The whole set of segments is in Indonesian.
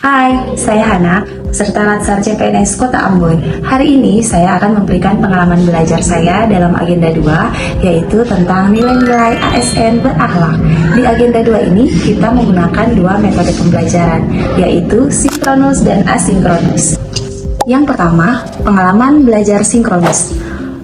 Hai, saya Hana, peserta Latsar CPNS Kota Ambon. Hari ini saya akan memberikan pengalaman belajar saya dalam agenda 2, yaitu tentang nilai-nilai ASN berakhlak. Di agenda 2 ini, kita menggunakan dua metode pembelajaran, yaitu sinkronus dan asinkronus. Yang pertama, pengalaman belajar sinkronus.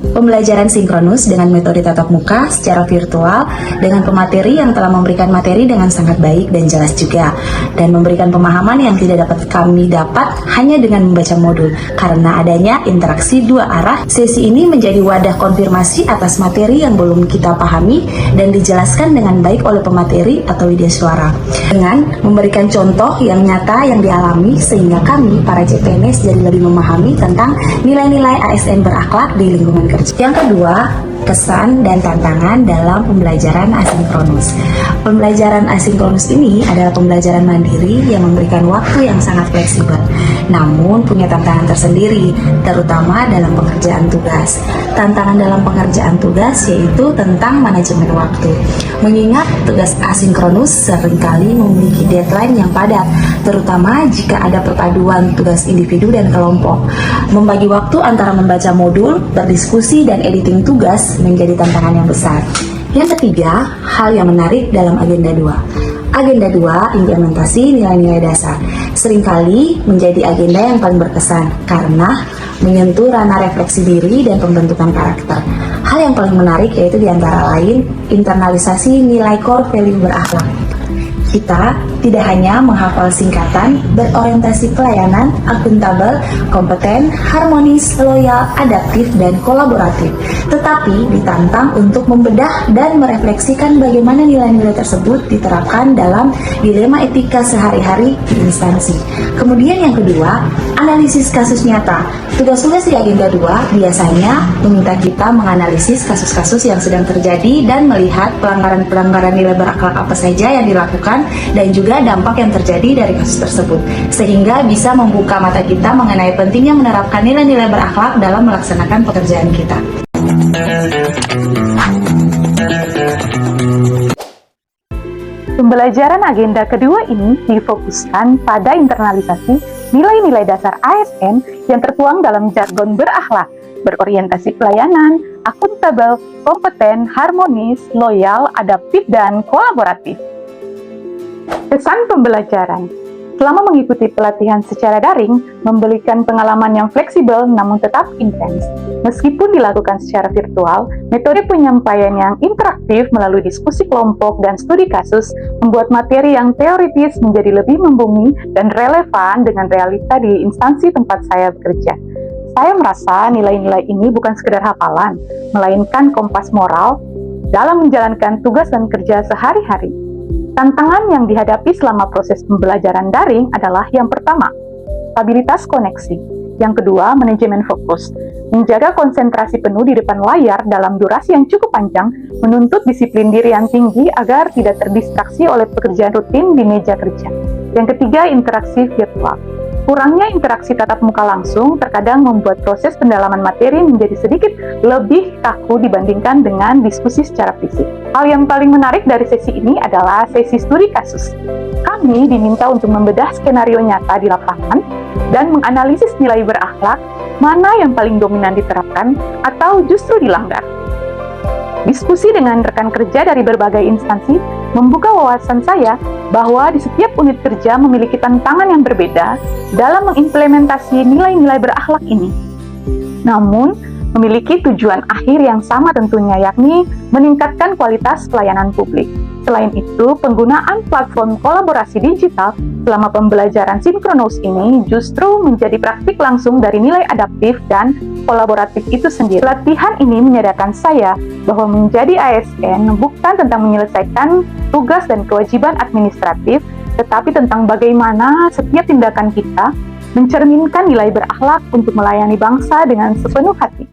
Pembelajaran sinkronus dengan metode tatap muka secara virtual dengan pemateri yang telah memberikan materi dengan sangat baik dan jelas juga, dan memberikan pemahaman yang tidak dapat kami dapat hanya dengan membaca modul. Karena adanya interaksi dua arah, sesi ini menjadi wadah konfirmasi atas materi yang belum kita pahami dan dijelaskan dengan baik oleh pemateri atau widya suara, dengan memberikan contoh yang nyata yang dialami, sehingga kami para CPNS jadi lebih memahami tentang nilai-nilai ASN berakhlak di lingkungan kerja. Yang kedua, kesan dan tantangan dalam pembelajaran asinkronus. Pembelajaran asinkronus ini adalah pembelajaran mandiri yang memberikan waktu yang sangat fleksibel, namun punya tantangan tersendiri, terutama dalam pekerjaan tugas. Tantangan dalam pengerjaan tugas yaitu tentang manajemen waktu. Mengingat tugas asinkronus seringkali memiliki deadline yang padat, terutama jika ada perpaduan tugas individu dan kelompok. Membagi waktu antara membaca modul, berdiskusi, dan editing tugas menjadi tantangan yang besar. Yang ketiga, hal yang menarik dalam agenda 2. Agenda 2, implementasi nilai-nilai dasar, seringkali menjadi agenda yang paling berkesan karena menyentuh ranah refleksi diri dan pembentukan karakter. Hal yang paling menarik yaitu diantara lain internalisasi nilai core value berakhlak. Kita tidak hanya menghafal singkatan, berorientasi pelayanan, akuntabel, kompeten, harmonis, loyal, adaptif, dan kolaboratif, tetapi ditantang untuk membedah dan merefleksikan bagaimana nilai-nilai tersebut diterapkan dalam dilema etika sehari-hari di instansi. Kemudian yang kedua, analisis kasus nyata. Tugas-tugas di agenda 2 biasanya meminta kita menganalisis kasus-kasus yang sedang terjadi dan melihat pelanggaran-pelanggaran nilai berakhlak apa saja yang dilakukan dan juga dampak yang terjadi dari kasus tersebut, sehingga bisa membuka mata kita mengenai pentingnya menerapkan nilai-nilai berakhlak dalam melaksanakan pekerjaan kita. Pembelajaran agenda kedua ini difokuskan pada internalisasi nilai-nilai dasar ASN yang tertuang dalam jargon berakhlak, berorientasi pelayanan, akuntabel, kompeten, harmonis, loyal, adaptif, dan kolaboratif. Kesan pembelajaran. Selama mengikuti pelatihan secara daring, memberikan pengalaman yang fleksibel namun tetap intens. Meskipun dilakukan secara virtual, metode penyampaian yang interaktif melalui diskusi kelompok dan studi kasus membuat materi yang teoritis menjadi lebih membumi dan relevan dengan realita di instansi tempat saya bekerja. Saya merasa nilai-nilai ini bukan sekedar hafalan, melainkan kompas moral dalam menjalankan tugas dan kerja sehari-hari. Tantangan yang dihadapi selama proses pembelajaran daring adalah yang pertama, stabilitas koneksi. Yang kedua, manajemen fokus. Menjaga konsentrasi penuh di depan layar dalam durasi yang cukup panjang menuntut disiplin diri yang tinggi agar tidak terdistraksi oleh pekerjaan rutin di meja kerja. Yang ketiga, interaksi virtual. Kurangnya interaksi tatap muka langsung terkadang membuat proses pendalaman materi menjadi sedikit lebih kaku dibandingkan dengan diskusi secara fisik. Hal yang paling menarik dari sesi ini adalah sesi studi kasus. Kami diminta untuk membedah skenario nyata di lapangan dan menganalisis nilai berakhlak, mana yang paling dominan diterapkan atau justru dilanggar. Diskusi dengan rekan kerja dari berbagai instansi membuka wawasan saya bahwa di setiap unit kerja memiliki tantangan yang berbeda dalam mengimplementasi nilai-nilai berakhlak ini. Namun, memiliki tujuan akhir yang sama tentunya, yakni meningkatkan kualitas pelayanan publik. Selain itu, penggunaan platform kolaborasi digital selama pembelajaran sinkronus ini justru menjadi praktik langsung dari nilai adaptif dan kolaboratif itu sendiri. Latihan ini menyadarkan saya bahwa menjadi ASN bukan tentang menyelesaikan tugas dan kewajiban administratif, tetapi tentang bagaimana setiap tindakan kita mencerminkan nilai berakhlak untuk melayani bangsa dengan sepenuh hati.